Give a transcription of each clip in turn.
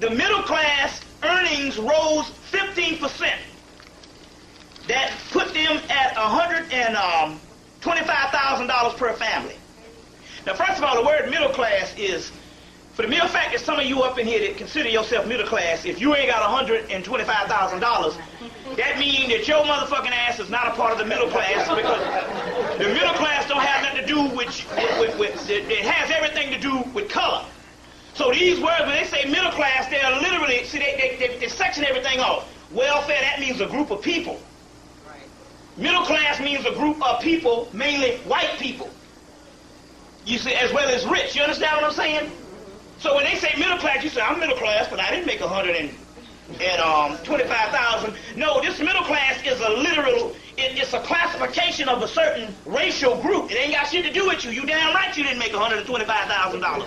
the middle class earnings rose 15%. That put them at $125,000 per family. Now, first of all, the word middle class is, for the mere fact that some of you up in here that consider yourself middle class, if you ain't got $125,000, that means that your motherfucking ass is not a part of the middle class, because the middle class don't have nothing to do with it has everything to do with color. So these words, when they say middle class, they're literally, see, they section everything off. Welfare, that means a group of people. Middle class means a group of people, mainly white people. You see, as well as rich. You understand what I'm saying? So when they say middle class, you say, I'm middle class, but I didn't make $125,000. No, this middle class is a literal, it's a classification of a certain racial group. It ain't got shit to do with you. You damn right you didn't make $125,000.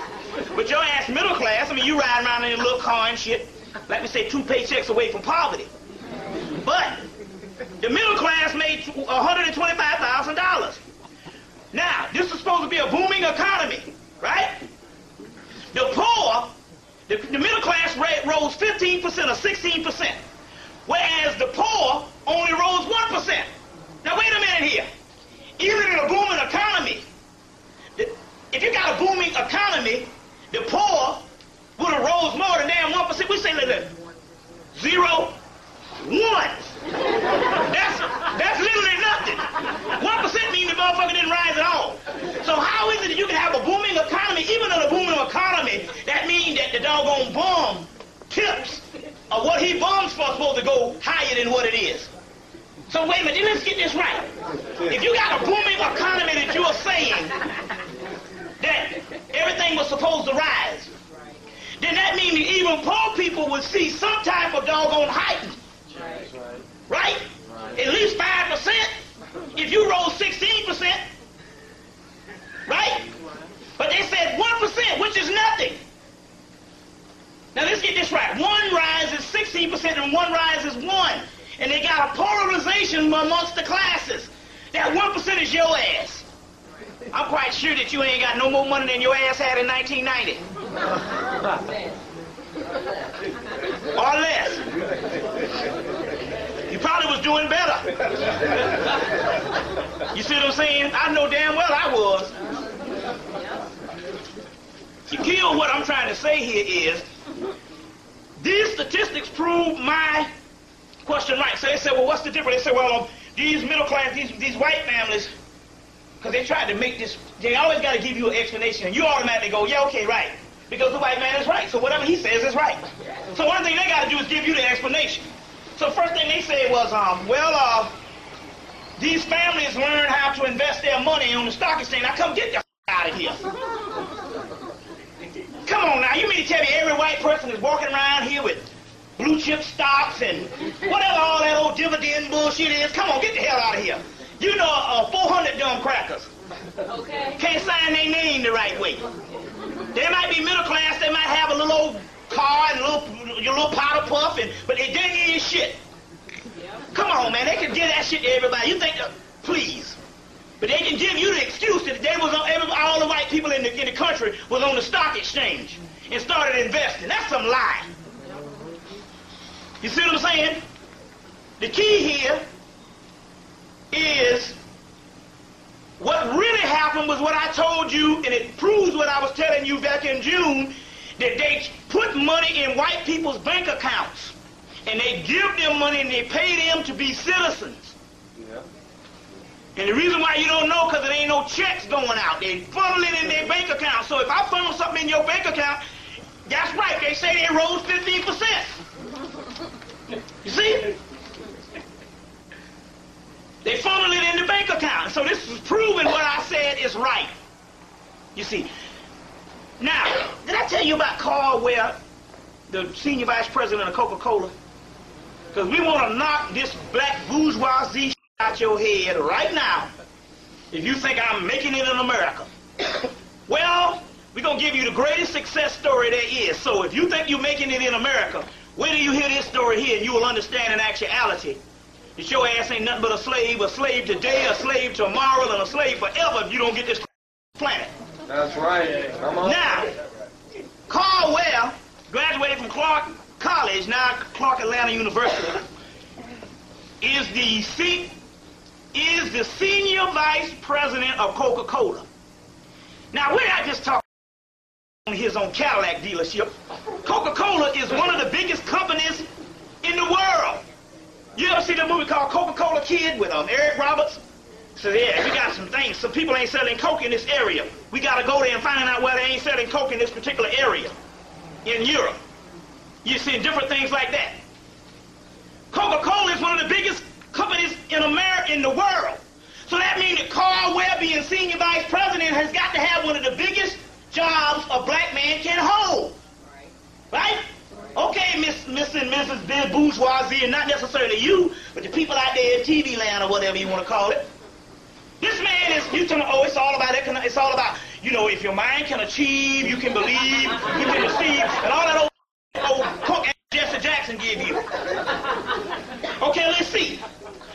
But your ass middle class, I mean, you riding around in a little car and shit, like we say, 2 paychecks away from poverty. But the middle class made $125,000. Now, this is supposed to be a booming economy, right? The poor, the middle class rate rose 15% or 16%, whereas the poor only rose 1%. Now, wait a minute here. Even in a booming economy, if you got a booming economy, the poor would have rose more than damn 1%. We say like 0, 1. That's literally nothing. 1% means the motherfucker didn't rise at all. So how is it that you can have a booming economy? Even in a booming economy, that means that the doggone bomb tips of what he bombs for is supposed to go higher than what it is. So wait a minute, let's get this right. If you got a booming economy that you are saying that everything was supposed to rise, then that means that even poor people would see some type of doggone heightened. Right? At least 5%. If you rose 16%, right? But they said 1%, which is nothing. Now let's get this right. One rise is 16% and one rise is 1. And they got a polarization amongst the classes. That 1% is your ass. I'm quite sure that you ain't got no more money than your ass had in 1990. Or less. You probably was doing better. You see what I'm saying? I know damn well I was. You kill what I'm trying to say here is, these statistics prove my question right. So they said, well, what's the difference? They said, well, these middle class, these white families, because they tried to make this, they always got to give you an explanation, and you automatically go, yeah, okay, right. Because the white man is right, so whatever he says is right. So one thing they got to do is give you the explanation. So first thing they said was, these families learn how to invest their money on the stock exchange. Now come get the out of here. Come on now, you mean to tell me every white person is walking around here with blue chip stocks and whatever all that old dividend bullshit is? Come on, get the hell out of here. You know 400 dumb crackers. Okay. Can't sign their name the right way. They might be middle class, they might have a little old car and your little powder puff, but they didn't get shit. Come on, man, they can give that shit to everybody. You think, please. But they can give you the excuse that they was all the white people in the country was on the stock exchange and started investing. That's some lie. You see what I'm saying? The key here is what really happened was what I told you, and it proves what I was telling you back in June, that they put money in white people's bank accounts, and they give them money and they pay them to be citizens. Yeah. And the reason why you don't know, because there ain't no checks going out. They funnel it in their bank account. So if I funnel something in your bank account, that's right, they say they rose 15%. You see? They funnel it in the bank account. So this is proving what I said is right. You see. Now, did I tell you about Carl Ware, the senior vice president of Coca-Cola? Because we want to knock this black bourgeoisie out your head right now if you think I'm making it in America. Well, we're going to give you the greatest success story there is. So if you think you're making it in America, wait till you hear this story here and you will understand in actuality that your ass ain't nothing but a slave today, a slave tomorrow, and a slave forever if you don't get this planet. That's right. Come on. Now, Carl Ware graduated from Clark College, now Clark Atlanta University, is the senior vice president of Coca-Cola. Now, we're not just talking on his own Cadillac dealership. Coca-Cola is one of the biggest companies in the world. You ever see the movie called Coca-Cola Kid with Eric Roberts? So yeah, we got some things. Some people ain't selling Coke in this area. We got to go there and find out why they ain't selling Coke in this particular area in Europe. You're seeing different things like that. Coca-Cola is one of the biggest companies in America, in the world. So that means that Carl Webb, being senior vice president, has got to have one of the biggest jobs a black man can hold. Right? Okay, Miss and Mrs. Biz Bourgeoisie, and not necessarily you, but the people out there in TV land or whatever you want to call it. This man is, you tell me, oh, it's all about it's all about, you know, if your mind can achieve, you can believe, you can receive, and all that old Cook and Jesse Jackson give you. Okay, let's see.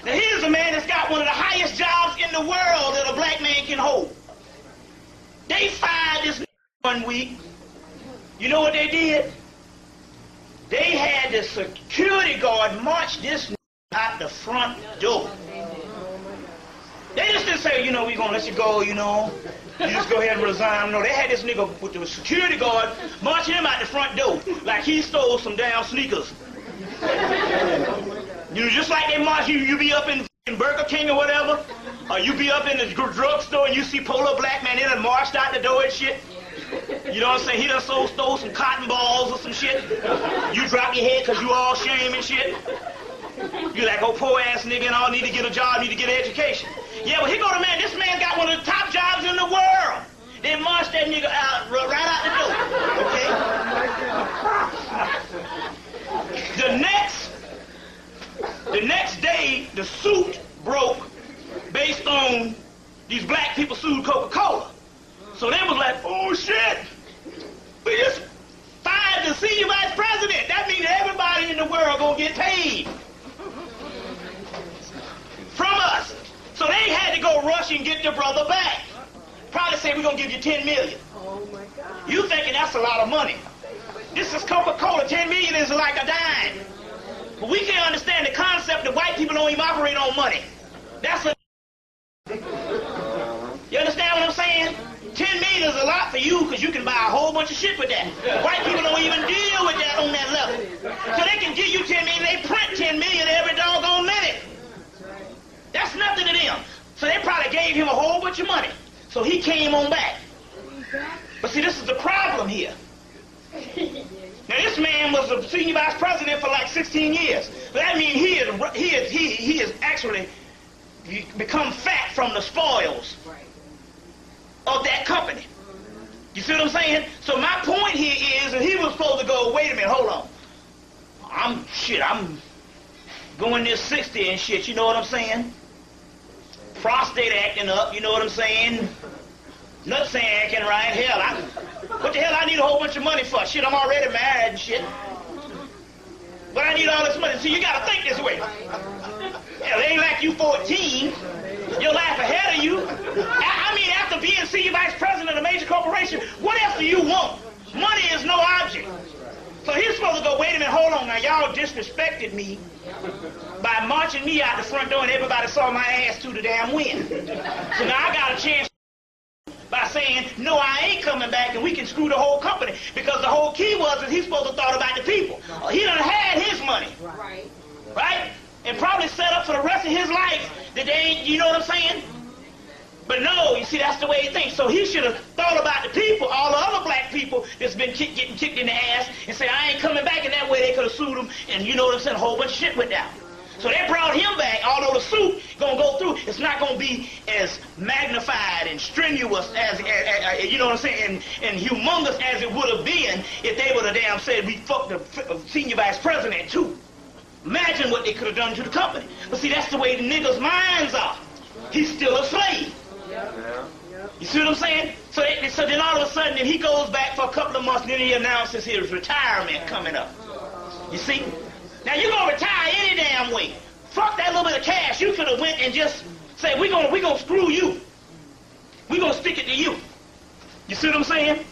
Now here's a man that's got one of the highest jobs in the world that a black man can hold. They fired this one week. You know what they did? They had the security guard march this out the front door. They just didn't say, you know, we're going to let you go, you know. You just go ahead and resign. No, they had this nigga with the security guard marching him out the front door like he stole some damn sneakers. You know, just like they march you be up in Burger King or whatever, or you be up in the drugstore and you see Polo Black Man, they done marched out the door and shit. You know what I'm saying? He done stole some cotton balls or some shit. You drop your head because you all shame and shit. You like, oh, poor ass nigga and all, need to get a job, need to get an education. Yeah, well, here go the man. This man got one of the top jobs in the world. They marched that nigga out, right out the door, okay? The next day, the suit broke based on these black people sued Coca-Cola. So they was like, oh, shit. We just fired the senior vice president. That means everybody in the world gonna get paid from us. So they had to go rush and get their brother back. Probably say, we're going to give you $10 million. Oh, my God. You thinking that's a lot of money. This is Coca-Cola. $10 million is like a dime. But we can't understand the concept that white people don't even operate on money. That's a... You understand what I'm saying? $10 million is a lot for you because you can buy a whole bunch of shit with that. White people don't even deal with that on that level. So they can give you $10 million. They print $10 million every doggone minute. That's nothing to them. So they probably gave him a whole bunch of money. So he came on back. But see, this is the problem here. Now this man was the senior vice president for like 16 years. But that means he has actually become fat from the spoils of that company. You see what I'm saying? So my point here is that he was supposed to go, wait a minute, hold on. I'm going this 60 and shit, you know what I'm saying? Prostate acting up, you know what I'm saying? Nutsack acting right. Hell, what the hell I need a whole bunch of money for? Shit, I'm already married and shit. But I need all this money. See, you gotta think this way. Hell, it ain't like you 14. Your life ahead of you. I mean, after being senior vice president of a major corporation, what else do you want? Money is no object. So he's supposed to go, wait a minute, hold on now. Y'all disrespected me by marching me out the front door and everybody saw my ass to the damn wind. So now I got a chance by saying, no, I ain't coming back and we can screw the whole company. Because the whole key was that he's supposed to thought about the people. He done had his money. Right? And probably set up for the rest of his life that they ain't, you know what I'm saying? But no, you see, that's the way he thinks. So he should have thought about the people, all the other black people that's been getting kicked in the ass, and say, I ain't coming back, and that way they could have sued him, and you know what I'm saying, a whole bunch of shit went down. So they brought him back, although the suit gonna go through, it's not gonna be as magnified and strenuous as you know what I'm saying, and humongous as it would have been if they would have damn said we fucked the senior vice president too. Imagine what they could have done to the company. But see, that's the way the niggas' minds are. He's still a slave. You see what I'm saying? So then all of a sudden, he goes back for a couple of months, and then he announces his retirement coming up. You see? Now, you're going to retire any damn way. Fuck that little bit of cash. You could have went and just say, we're gonna screw you. We're going to stick it to you. You see what I'm saying?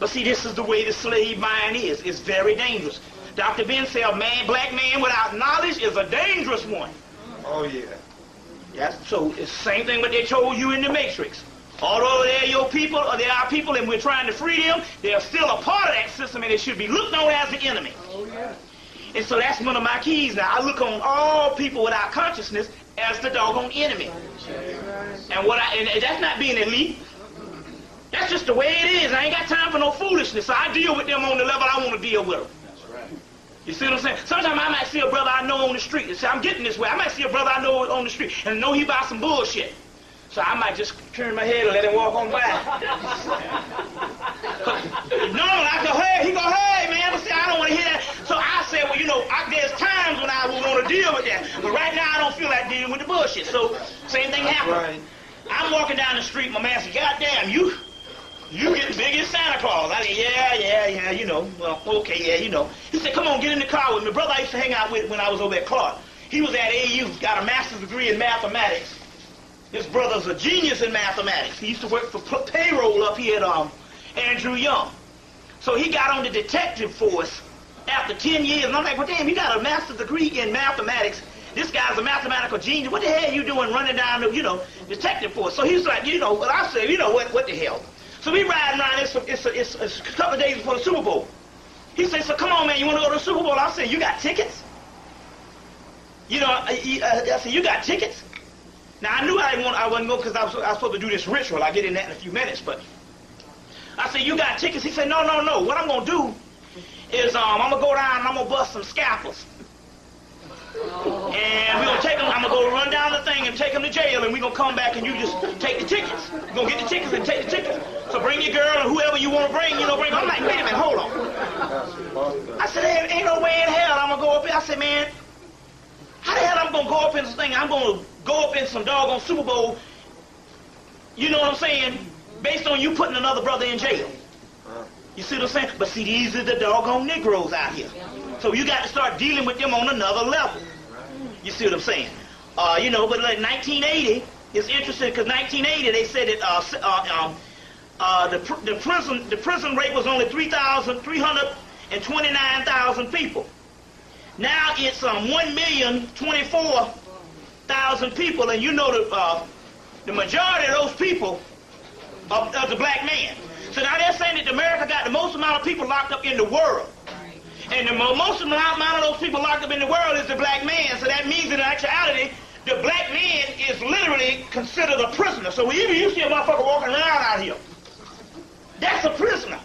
But see, this is the way the slave mind is. It's very dangerous. Dr. Ben said a black man without knowledge is a dangerous one. Oh, yeah. So it's the same thing what they told you in the Matrix. Although they're your people, or they are people, and we're trying to free them, they're still a part of that system, and they should be looked on as the enemy. Oh, yeah. And so that's one of my keys now. I look on all people without consciousness as the doggone enemy. And that's not being elite. That's just the way it is. I ain't got time for no foolishness. So I deal with them on the level I want to deal with them. That's right. You see what I'm saying? Sometimes I might see a brother I know on the street and say, I'm getting this way. I might see a brother I know on the street and know he buy some bullshit. So I might just turn my head and let him walk on by. No, I go, hey, he go, hey, man, but see, I don't want to hear that. So I say, well, you know, there's times when I will want to deal with that. But right now, I don't feel like dealing with the bullshit. So same thing happened. Right. I'm walking down the street, my man said, goddamn, you getting big as Santa Claus. I said, yeah, you know. Well, okay, yeah, you know. He said, come on, get in the car with me. Brother I used to hang out with when I was over at Clark. He was at AU, got a master's degree in mathematics. His brother's a genius in mathematics. He used to work for payroll up here at Andrew Young. So he got on the detective force after 10 years. And I'm like, well, damn, he got a master's degree in mathematics. This guy's a mathematical genius. What the hell are you doing running down the, detective force? So he's like, well, I said, what the hell? So we riding around, it's a couple of days before the Super Bowl. He said, so come on, man, you want to go to the Super Bowl? I said, you got tickets? I said, you got tickets? Now, I knew I wasn't going because I was supposed to do this ritual. I'll get in that in a few minutes, but I said, you got tickets? He said, no. What I'm going to do is I'm going to go down and I'm going to bust some scalpels. And we're going to take them, I'm going to go run down the thing and take them to jail, and we're going to come back and you just take the tickets. You're going to get the tickets and take the tickets. So bring your girl and whoever you want to bring, bring them. I'm like, wait a minute, hold on. I said, ain't no way in hell I'm going to go up here. I said, man, how the hell I'm going to go up in this thing? I'm going to go up in some doggone Super Bowl, you know what I'm saying, based on you putting another brother in jail. You see what I'm saying? But see, these are the doggone Negroes out here. So you got to start dealing with them on another level. You see what I'm saying? But like 1980, it's interesting because 1980 they said that the prison rate was only 329,000 people. Now it's 1,024,000 people, and the majority of those people are the black man. So now they're saying that America got the most amount of people locked up in the world. And the most amount of those people locked up in the world is the black man. So that means in actuality, the black man is literally considered a prisoner. So even you see a motherfucker walking around out here, that's a prisoner.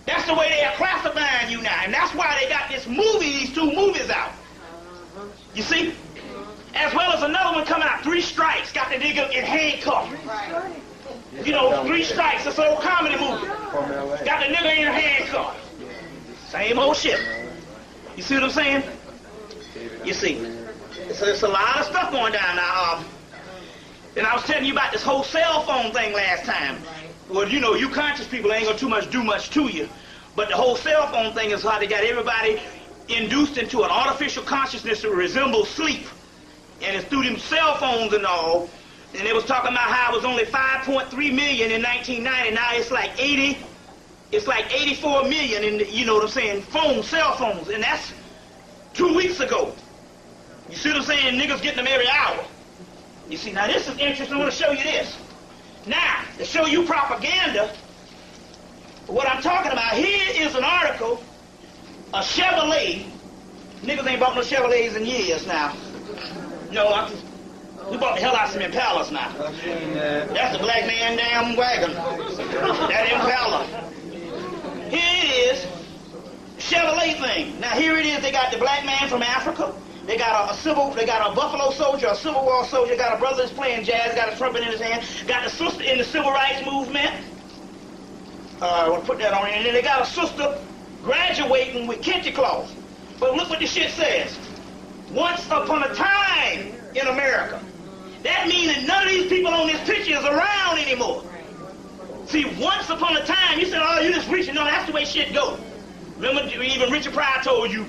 That's the way they are classifying you now. And that's why they got these two movies out. You see? As well as another one coming out, 3 Strikes, got the nigga in handcuffs. 3 Strikes, it's an old comedy movie. Got the nigga in handcuffs. Same old shit. You see what I'm saying? You see. So there's a lot of stuff going down now. And I was telling you about this whole cell phone thing last time. Well, you conscious people ain't gonna do much to you. But the whole cell phone thing is how they got everybody induced into an artificial consciousness that resembles sleep. And it's through them cell phones and all. And they was talking about how it was only 5.3 million in 1990. Now it's like 84 million in, cell phones. And that's 2 weeks ago. You see what I'm saying? Niggas getting them every hour. You see, now this is interesting. I want to show you this. Now, to show you propaganda, what I'm talking about, here is an article, a Chevrolet. Niggas ain't bought no Chevrolets in years now. We bought the hell out of some Impalas now. That's the black man damn wagon. That Impala. Here it is, Chevrolet thing. Now here it is, they got the black man from Africa. They got a Buffalo soldier, a Civil War soldier, got a brother that's playing jazz, got a trumpet in his hand, got the sister in the Civil Rights Movement. I want to put that on here. And then they got a sister graduating with Kente Claus. But look what the shit says. Once upon a time in America. That means that none of these people on this picture is around anymore. See, once upon a time, you said, oh, you just reaching. No, that's the way shit goes. Remember, even Richard Pryor told you,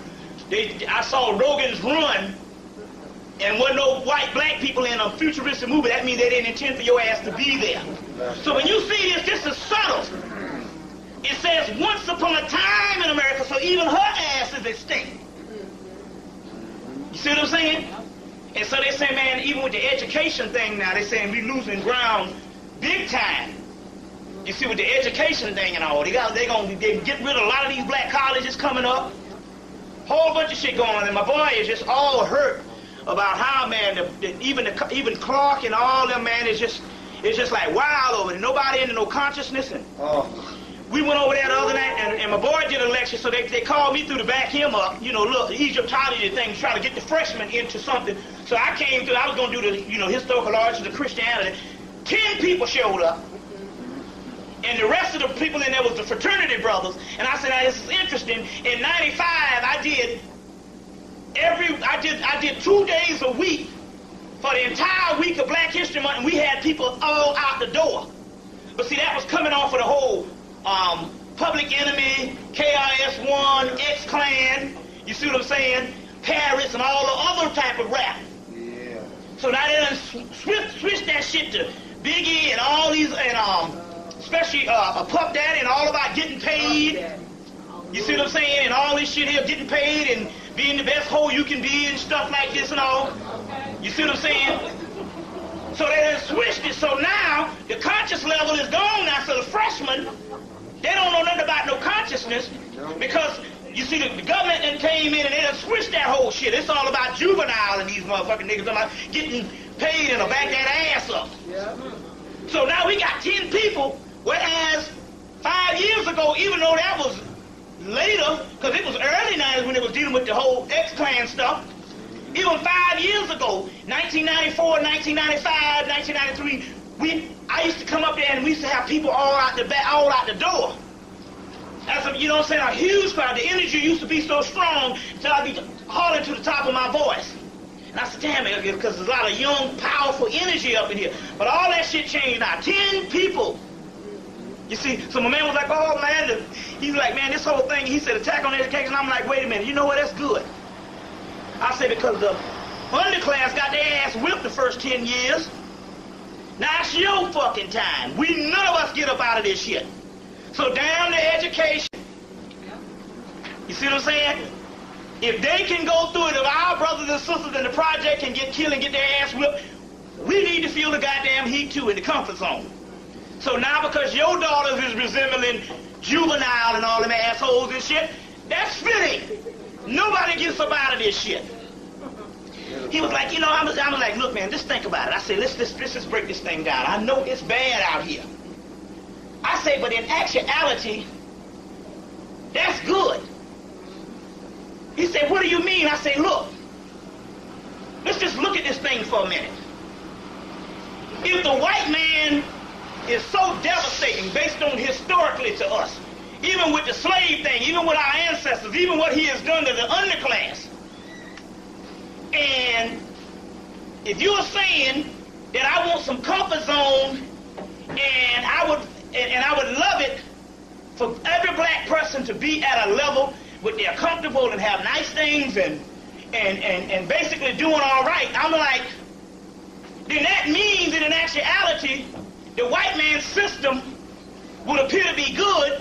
I saw Rogan's Run, and wasn't no white black people in a futuristic movie. That means they didn't intend for your ass to be there. So when you see this is subtle. It says once upon a time in America, so even her ass is extinct. You see what I'm saying? And so they say, man, even with the education thing now, they're saying we losing ground big time. You see, with the education thing and all, they get rid of a lot of these black colleges coming up. Whole bunch of shit going on, and my boy is just all hurt about how, man, even Clark and all them, man, it's just like wild over there. Nobody into no consciousness. And we went over there the other night, and my boy did a lecture, so they called me through to back him up. You know, look, the Egyptology thing, trying to get the freshmen into something. So I came through. I was going to do the, historical origins of Christianity. 10 people showed up. And the rest of the people in there was the fraternity brothers. And I said, now, this is interesting. In '95, I did 2 days a week for the entire week of Black History Month, and we had people all out the door. But see, that was coming off of the whole Public Enemy, KRS-One, X-Clan, you see what I'm saying? Paris and all the other type of rap. Yeah. So now they done switched that shit to Biggie and all these, and especially Puff Daddy and all about getting paid. You see what I'm saying? And all this shit here, getting paid and being the best hoe you can be and stuff like this and all. You see what I'm saying? So they done switched it. So now the conscious level is gone now. So the freshmen, they don't know nothing about no consciousness because you see the government then came in and they done switched that whole shit. It's all about juvenile and these motherfucking niggas about getting paid and to back that ass up. So now we got 10 people. Whereas 5 years ago, even though that was later, because it was early 90s when it was dealing with the whole X-Clan stuff, even 5 years ago, 1994, 1995, 1993, I used to come up there and we used to have people all out the back, all out the door. That's a, you know what I'm saying, a huge crowd. The energy used to be so strong until I'd be hollering to the top of my voice. And I said, damn it, because there's a lot of young, powerful energy up in here. But all that shit changed now. 10 people. You see, so my man was like, oh man, he's like, man, this whole thing, he said, attack on education. I'm like, wait a minute, you know what, that's good. I say, because the underclass got their ass whipped the first 10 years. Now it's your fucking time. None of us get up out of this shit. So down to education. You see what I'm saying? If they can go through it, if our brothers and sisters in the project can get killed and get their ass whipped, we need to feel the goddamn heat too in the comfort zone. So now because your daughters is resembling juvenile and all them assholes and shit, that's fitting. Nobody gets up out of this shit. He was like, I was like, look, man, just think about it. I said, let's just break this thing down. I know it's bad out here. I say, but in actuality, that's good. He said, what do you mean? I say, look, let's just look at this thing for a minute. If the white man is so devastating based on historically to us, even with the slave thing, even with our ancestors, even what he has done to the underclass. And if you're saying that I want some comfort zone and I would love it for every black person to be at a level where they're comfortable and have nice things and basically doing all right, I'm like, then that means that in actuality, the white man's system would appear to be good,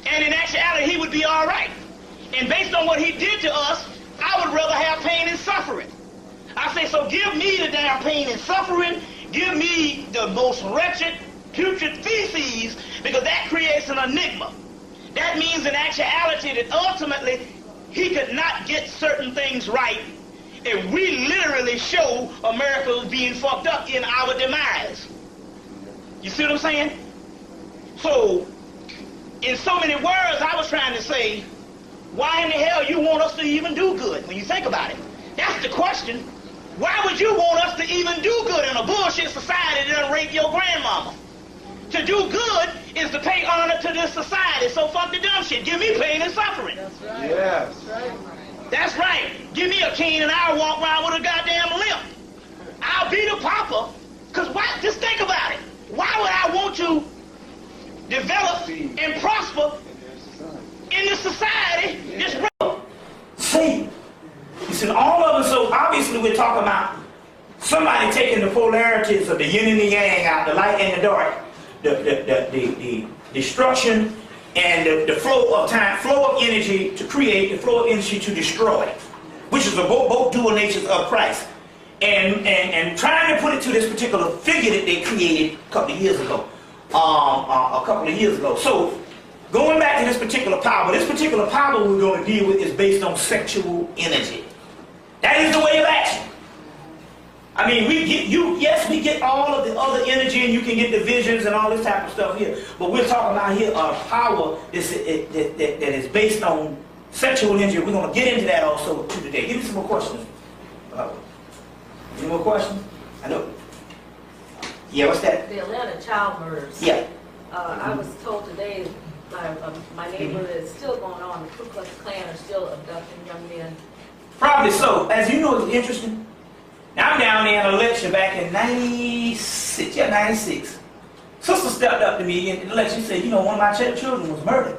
and in actuality, he would be all right. And based on what he did to us, I would rather have pain and suffering. I say, so give me the damn pain and suffering, give me the most wretched, putrid feces, because that creates an enigma. That means in actuality that ultimately, he could not get certain things right, and we literally show America being fucked up in our demise. You see what I'm saying? So, in so many words, I was trying to say, why in the hell you want us to even do good when you think about it? That's the question. Why would you want us to even do good in a bullshit society that'll rape your grandmama? To do good is to pay honor to this society, so fuck the dumb shit. Give me pain and suffering. That's right. Yes. That's right. That's right. Give me a cane and I'll walk around with a goddamn limp. I'll be the papa. Because why? Just think about it. Why would I want to develop and prosper in this society? This see, you see, all of us. So obviously, we're talking about somebody taking the polarities of the yin and the yang out, the light and the dark, the destruction and the flow of time, flow of energy to create, the flow of energy to destroy, which is both dual natures of Christ. And trying to put it to this particular figure that they created a couple of years ago. So, going back to this particular power we're going to deal with is based on sexual energy. That is the way of action. I mean, we get all of the other energy, and you can get the visions and all this type of stuff here. But we're talking about here a power that is based on sexual energy. We're going to get into that also today. Give me some more questions. Any more questions? I know. Yeah, what's that? The Atlanta child murders. Yeah. I was told today by my neighbor that it's still going on. The Ku Klux Klan are still abducting young men. Probably so. As you know, it's interesting. Now, I'm down there in a lecture back in 96. Yeah, 96. Sister stepped up to me in the lecture. She said, you know, one of my children was murdered.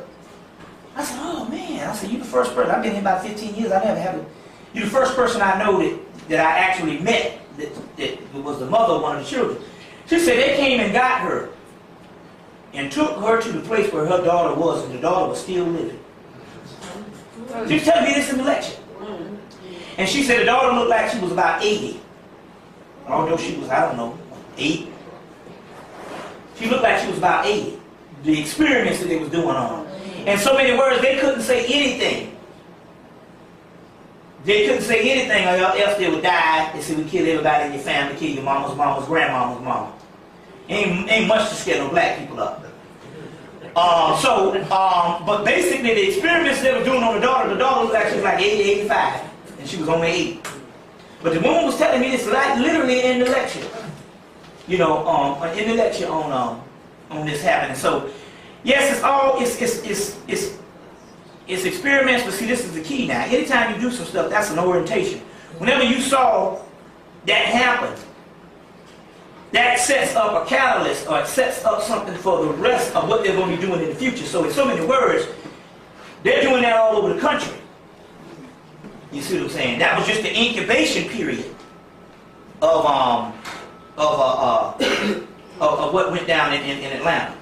I said, oh man. I said, you the first person. I've been here about 15 years. I never have it. You're the first person I know that I actually met that was the mother of one of the children. She said they came and got her and took her to the place where her daughter was, and the daughter was still living. She was telling me this in the lecture. And she said the daughter looked like she was about 80. Although she was, I don't know, 8. She looked like she was about 80. The experiments that they was doing on her. In so many words, they couldn't say anything. They couldn't say anything or else they would die. They said, we kill everybody in your family, kill your mama's grandmama's mama. Ain't much to scare no black people up. But basically the experiments they were doing on the daughter looked like she was like 80, 85. And she was only 8. But the woman was telling me this like literally in the lecture. You know, in the lecture on this happening. So yes, it's experiments, but see, this is the key now. Anytime you do some stuff, that's an orientation. Whenever you saw that happen, that sets up a catalyst, or it sets up something for the rest of what they're going to be doing in the future. So in so many words, they're doing that all over the country. You see what I'm saying? That was just the incubation period of what went down in Atlanta.